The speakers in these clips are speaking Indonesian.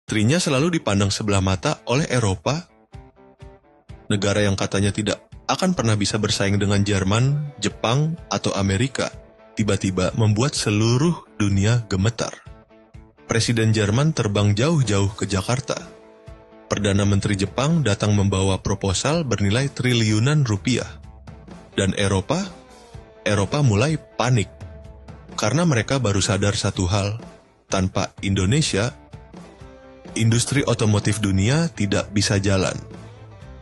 Industrinya selalu dipandang sebelah mata oleh Eropa, negara yang katanya tidak akan pernah bisa bersaing dengan Jerman, Jepang, atau Amerika, tiba-tiba membuat seluruh dunia gemetar. Presiden Jerman terbang jauh-jauh ke Jakarta. Perdana Menteri Jepang datang membawa proposal bernilai triliunan rupiah. Dan Eropa mulai panik. Karena mereka baru sadar satu hal, tanpa Indonesia, industri otomotif dunia tidak bisa jalan.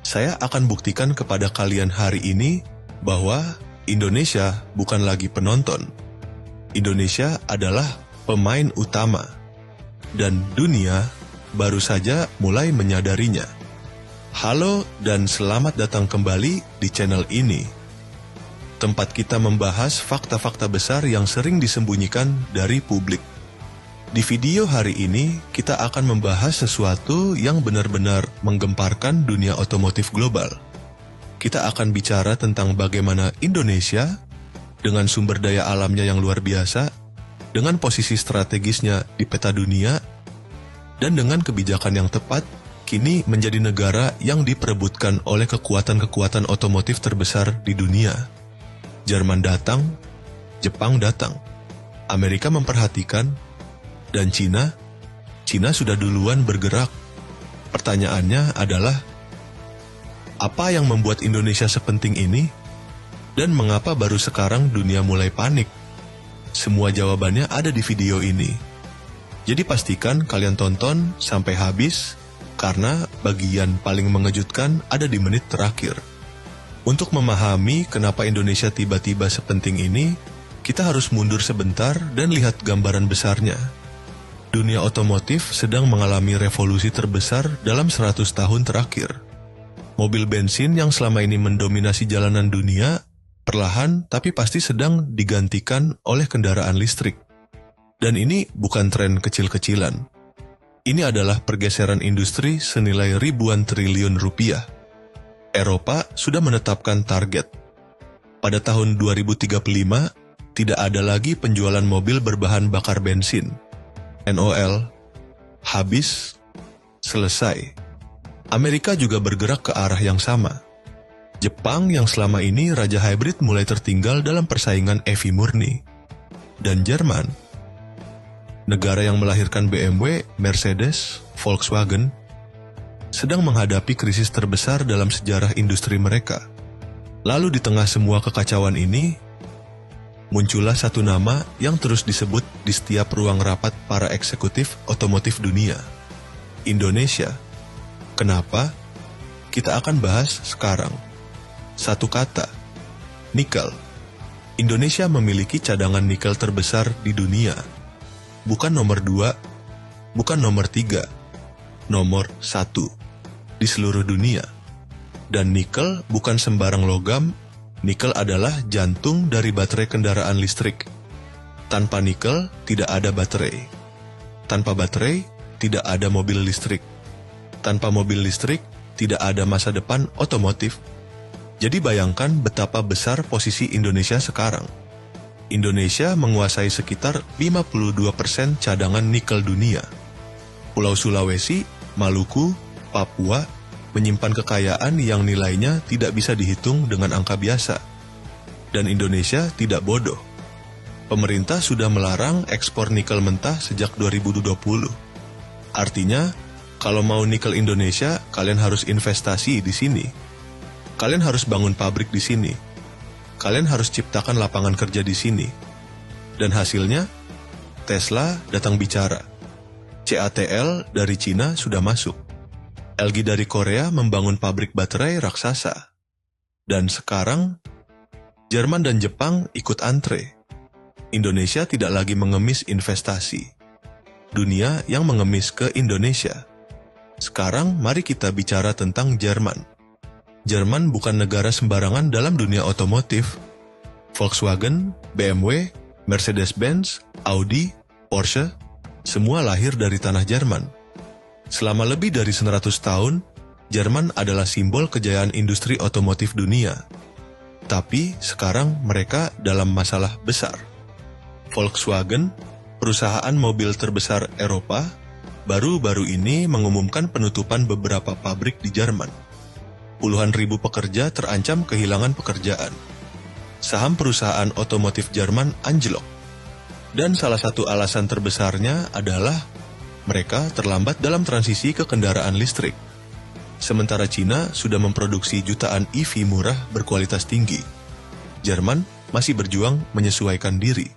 Saya akan buktikan kepada kalian hari ini bahwa Indonesia bukan lagi penonton. Indonesia adalah pemain utama. Dan dunia baru saja mulai menyadarinya. Halo dan selamat datang kembali di channel ini. Tempat kita membahas fakta-fakta besar yang sering disembunyikan dari publik. Di video hari ini, kita akan membahas sesuatu yang benar-benar menggemparkan dunia otomotif global. Kita akan bicara tentang bagaimana Indonesia, dengan sumber daya alamnya yang luar biasa, dengan posisi strategisnya di peta dunia, dan dengan kebijakan yang tepat, kini menjadi negara yang diperebutkan oleh kekuatan-kekuatan otomotif terbesar di dunia. Jerman datang, Jepang datang, Amerika memperhatikan, dan Cina sudah duluan bergerak. Pertanyaannya adalah, apa yang membuat Indonesia sepenting ini? Dan mengapa baru sekarang dunia mulai panik? Semua jawabannya ada di video ini. Jadi pastikan kalian tonton sampai habis, karena bagian paling mengejutkan ada di menit terakhir. Untuk memahami kenapa Indonesia tiba-tiba sepenting ini, kita harus mundur sebentar dan lihat gambaran besarnya. Dunia otomotif sedang mengalami revolusi terbesar dalam 100 tahun terakhir. Mobil bensin yang selama ini mendominasi jalanan dunia, perlahan tapi pasti sedang digantikan oleh kendaraan listrik. Dan ini bukan tren kecil-kecilan. Ini adalah pergeseran industri senilai ribuan triliun rupiah. Eropa sudah menetapkan target. Pada tahun 2035, tidak ada lagi penjualan mobil berbahan bakar bensin. NOL, habis, selesai. Amerika juga bergerak ke arah yang sama. Jepang yang selama ini raja hybrid mulai tertinggal dalam persaingan EV murni. Dan Jerman, negara yang melahirkan BMW, Mercedes, Volkswagen, sedang menghadapi krisis terbesar dalam sejarah industri mereka. Lalu di tengah semua kekacauan ini, muncullah satu nama yang terus disebut di setiap ruang rapat para eksekutif otomotif dunia. Indonesia. Kenapa? Kita akan bahas sekarang. Satu kata, nikel. Indonesia memiliki cadangan nikel terbesar di dunia. Bukan nomor 2, bukan nomor 3, nomor 1 di seluruh dunia. Dan nikel bukan sembarang logam. Nikel adalah jantung dari baterai kendaraan listrik. Tanpa nikel, tidak ada baterai. Tanpa baterai, tidak ada mobil listrik. Tanpa mobil listrik, tidak ada masa depan otomotif. Jadi bayangkan betapa besar posisi Indonesia sekarang. Indonesia menguasai sekitar 52% cadangan nikel dunia. Pulau Sulawesi, Maluku, Papua menyimpan kekayaan yang nilainya tidak bisa dihitung dengan angka biasa. Dan Indonesia tidak bodoh. Pemerintah sudah melarang ekspor nikel mentah sejak 2020. Artinya, kalau mau nikel Indonesia, kalian harus investasi di sini. Kalian harus bangun pabrik di sini. Kalian harus ciptakan lapangan kerja di sini. Dan hasilnya, Tesla datang bicara. CATL dari Cina sudah masuk. LG dari Korea membangun pabrik baterai raksasa. Dan sekarang, Jerman dan Jepang ikut antre. Indonesia tidak lagi mengemis investasi. Dunia yang mengemis ke Indonesia. Sekarang mari kita bicara tentang Jerman. Jerman bukan negara sembarangan dalam dunia otomotif. Volkswagen, BMW, Mercedes-Benz, Audi, Porsche, semua lahir dari tanah Jerman. Selama lebih dari 100 tahun, Jerman adalah simbol kejayaan industri otomotif dunia. Tapi sekarang mereka dalam masalah besar. Volkswagen, perusahaan mobil terbesar Eropa, baru-baru ini mengumumkan penutupan beberapa pabrik di Jerman. Puluhan ribu pekerja terancam kehilangan pekerjaan. Saham perusahaan otomotif Jerman anjlok. Dan salah satu alasan terbesarnya adalah mereka terlambat dalam transisi ke kendaraan listrik. Sementara Cina sudah memproduksi jutaan EV murah berkualitas tinggi. Jerman masih berjuang menyesuaikan diri.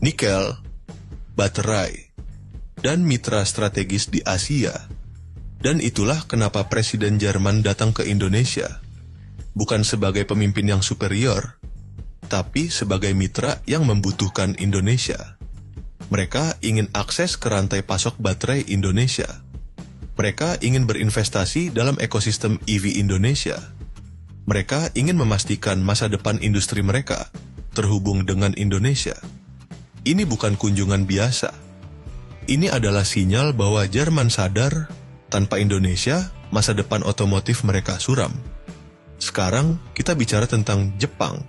Nikel, baterai, dan mitra strategis di Asia. Dan itulah kenapa Presiden Jerman datang ke Indonesia. Bukan sebagai pemimpin yang superior, tapi sebagai mitra yang membutuhkan Indonesia. Mereka ingin akses ke rantai pasok baterai Indonesia. Mereka ingin berinvestasi dalam ekosistem EV Indonesia. Mereka ingin memastikan masa depan industri mereka terhubung dengan Indonesia. Ini bukan kunjungan biasa. Ini adalah sinyal bahwa Jerman sadar tanpa Indonesia, masa depan otomotif mereka suram. Sekarang kita bicara tentang Jepang.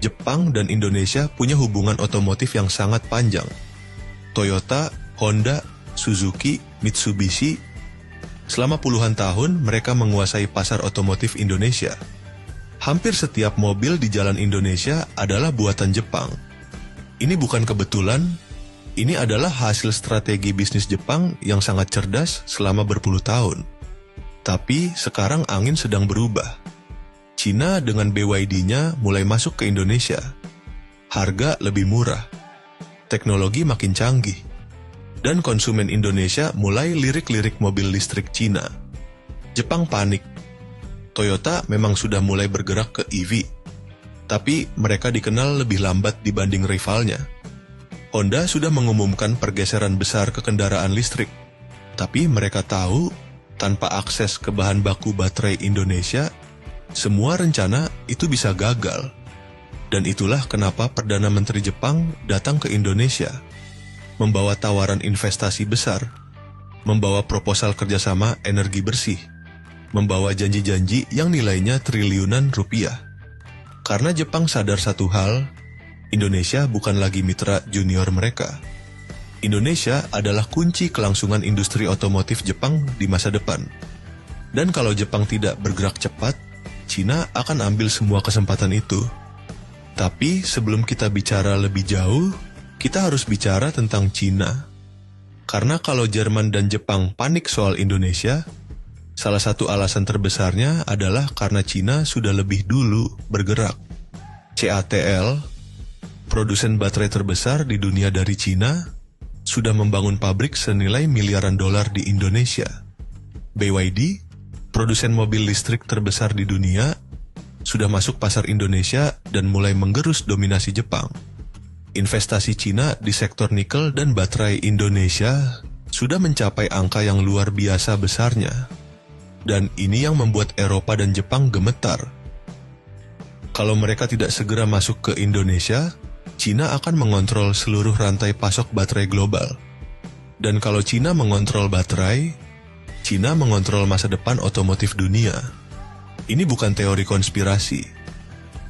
Jepang dan Indonesia punya hubungan otomotif yang sangat panjang. Toyota, Honda, Suzuki, Mitsubishi, selama puluhan tahun mereka menguasai pasar otomotif Indonesia. Hampir setiap mobil di jalan Indonesia adalah buatan Jepang. Ini bukan kebetulan, ini adalah hasil strategi bisnis Jepang yang sangat cerdas selama berpuluh tahun. Tapi sekarang angin sedang berubah. Cina dengan BYD-nya mulai masuk ke Indonesia. Harga lebih murah. Teknologi makin canggih. Dan konsumen Indonesia mulai lirik-lirik mobil listrik Cina. Jepang panik. Toyota memang sudah mulai bergerak ke EV. Tapi mereka dikenal lebih lambat dibanding rivalnya. Honda sudah mengumumkan pergeseran besar ke kendaraan listrik. Tapi mereka tahu, tanpa akses ke bahan baku baterai Indonesia, semua rencana itu bisa gagal. Dan itulah kenapa Perdana Menteri Jepang datang ke Indonesia, membawa tawaran investasi besar, membawa proposal kerjasama energi bersih, membawa janji-janji yang nilainya triliunan rupiah. Karena Jepang sadar satu hal, Indonesia bukan lagi mitra junior mereka. Indonesia adalah kunci kelangsungan industri otomotif Jepang di masa depan. Dan kalau Jepang tidak bergerak cepat, Cina akan ambil semua kesempatan itu. Tapi sebelum kita bicara lebih jauh, kita harus bicara tentang Cina. Karena kalau Jerman dan Jepang panik soal Indonesia, salah satu alasan terbesarnya adalah karena Cina sudah lebih dulu bergerak. CATL, produsen baterai terbesar di dunia dari Cina, sudah membangun pabrik senilai miliaran dolar di Indonesia. BYD, produsen mobil listrik terbesar di dunia, sudah masuk pasar Indonesia dan mulai menggerus dominasi Jepang. Investasi Cina di sektor nikel dan baterai Indonesia sudah mencapai angka yang luar biasa besarnya. Dan ini yang membuat Eropa dan Jepang gemetar. Kalau mereka tidak segera masuk ke Indonesia, Cina akan mengontrol seluruh rantai pasok baterai global. Dan kalau Cina mengontrol baterai, Cina mengontrol masa depan otomotif dunia. Ini bukan teori konspirasi.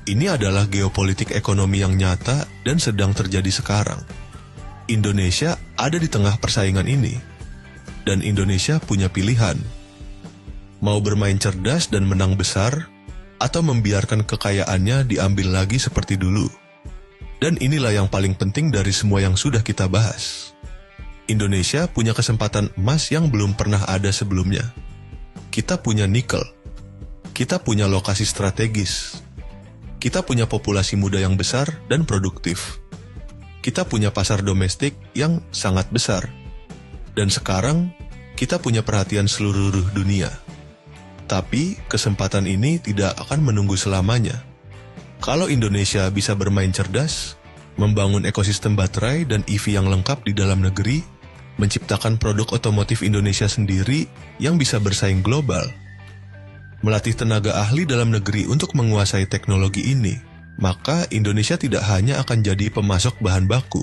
Ini adalah geopolitik ekonomi yang nyata dan sedang terjadi sekarang. Indonesia ada di tengah persaingan ini. Dan Indonesia punya pilihan. Mau bermain cerdas dan menang besar, atau membiarkan kekayaannya diambil lagi seperti dulu. Dan inilah yang paling penting dari semua yang sudah kita bahas. Indonesia punya kesempatan emas yang belum pernah ada sebelumnya. Kita punya nikel. Kita punya lokasi strategis. Kita punya populasi muda yang besar dan produktif. Kita punya pasar domestik yang sangat besar. Dan sekarang, kita punya perhatian seluruh dunia. Tapi kesempatan ini tidak akan menunggu selamanya. Kalau Indonesia bisa bermain cerdas, membangun ekosistem baterai dan EV yang lengkap di dalam negeri, menciptakan produk otomotif Indonesia sendiri yang bisa bersaing global, melatih tenaga ahli dalam negeri untuk menguasai teknologi ini, maka Indonesia tidak hanya akan jadi pemasok bahan baku.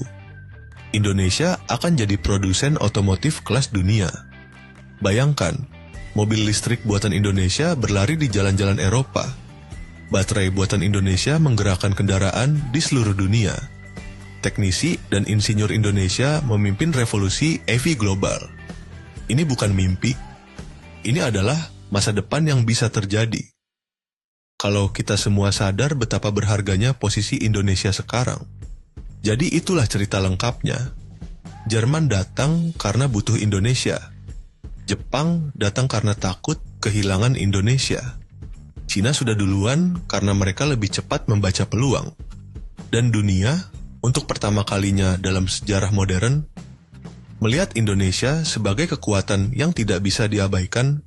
Indonesia akan jadi produsen otomotif kelas dunia. Bayangkan, mobil listrik buatan Indonesia berlari di jalan-jalan Eropa. Baterai buatan Indonesia menggerakkan kendaraan di seluruh dunia. teknisi dan insinyur Indonesia memimpin revolusi EV global. Ini bukan mimpi, ini adalah masa depan yang bisa terjadi. Kalau kita semua sadar betapa berharganya posisi Indonesia sekarang. Jadi itulah cerita lengkapnya. Jerman datang karena butuh Indonesia. Jepang datang karena takut kehilangan Indonesia. Cina sudah duluan karena mereka lebih cepat membaca peluang. Dan dunia, untuk pertama kalinya dalam sejarah modern, melihat Indonesia sebagai kekuatan yang tidak bisa diabaikan